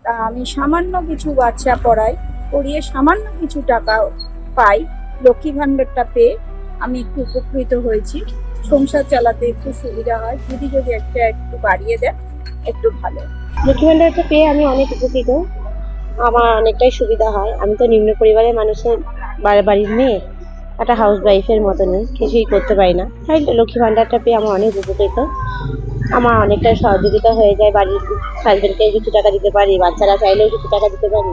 তা আমি সামান্য কিছু বাচ্চা পড়িয়ে সামান্য কিছু টাকা পাই। লক্ষ্মী ভাণ্ডারটা পেয়ে আমি একটু উপকৃত হয়েছি। সংসার চালাতে একটু সুবিধা হয়। দিদি যদি একটু বাড়িয়ে দেন একটু ভালো। লক্ষ্মী ভান্ডারটা পেয়ে আমি অনেক উপকৃত। আমার অনেকটাই সুবিধা হয়। আমি তো নিম্ন পরিবারের মানুষের বাড়ির মেয়ে, একটা হাউস ওয়াইফের মতনই, কিছুই করতে পারি না। তাই লক্ষ্মী ভান্ডারটা পেয়ে আমার অনেক উপকৃত। আমার অনেকটাই সহযোগিতা হয়ে যায়। বাড়ির হাজবেন্ডকে কিছু টাকা দিতে পারি, বাচ্চারা চাইলেও কিছু টাকা দিতে পারি,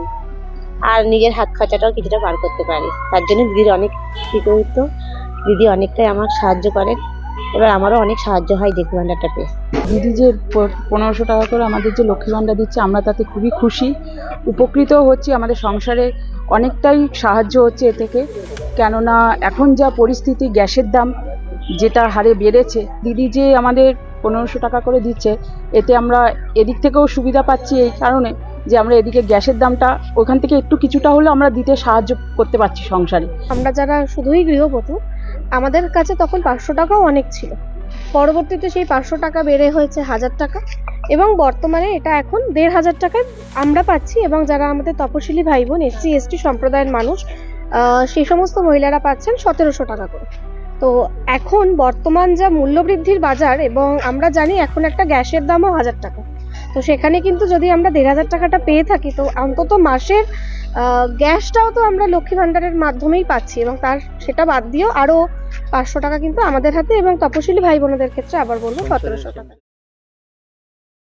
আর নিজের হাত খরচাটাও কিছুটা পার করতে পারি। তার জন্য দিদির অনেক কৃতজ্ঞ। দিদি অনেকটাই আমার সাহায্য করেন। এবার আমারও অনেক সাহায্য হয় লক্ষ্মী ভান্ডারটা পেয়ে। দিদি যে 1500 টাকা করে আমাদের যে লক্ষ্মী ভাণ্ডার দিচ্ছে, আমরা তাতে খুবই খুশি, উপকৃত হচ্ছি। আমাদের সংসারে অনেকটাই সাহায্য হচ্ছে এ থেকে। কেননা এখন যা পরিস্থিতি, গ্যাসের দাম যেটা হারে বেড়েছে, দিদি যে আমাদের 1500 টাকা করে দিচ্ছে, এতে আমরা এদিক থেকেও সুবিধা পাচ্ছি। এই কারণে যে আমরা এদিকে গ্যাসের দামটা ওখান থেকে একটু কিছুটা হলেও আমরা দিতে সাহায্য করতে পারছি সংসারে। আমরা যারা শুধুই গৃহবধূ, আমাদের কাছে তখন 500 টাকাও অনেক ছিল। পরবর্তীতে সেই 500 টাকা বেড়ে হয়েছে 1000 টাকা, এবং বর্তমানে এটা এখন 1500 টাকায় আমরা পাচ্ছি। এবং যারা আমাদের তপশিলি ভাই বোন, এসসি এসটি সম্প্রদায়ের মানুষ, সেই সমস্ত মহিলারা পাচ্ছেন 1700 টাকা করে। তো এখন বর্তমান যা মূল্যবৃদ্ধির বাজার, এবং আমরা জানি এখন একটা গ্যাসের দামও 1000 টাকা। তো সেখানে কিন্তু যদি আমরা 1500 টাকাটা পেয়ে থাকি, তো অন্তত মাসের গ্যাসটাও তো আমরা লক্ষ্মী ভান্ডারের মাধ্যমেই পাচ্ছি। এবং সেটা বাদ দিয়েও আরও 500 টাকা কিন্তু আমাদের হাতে, এবং তপশিলি ভাই বোনদের ক্ষেত্রে আবার বলবো 1700 টাকা।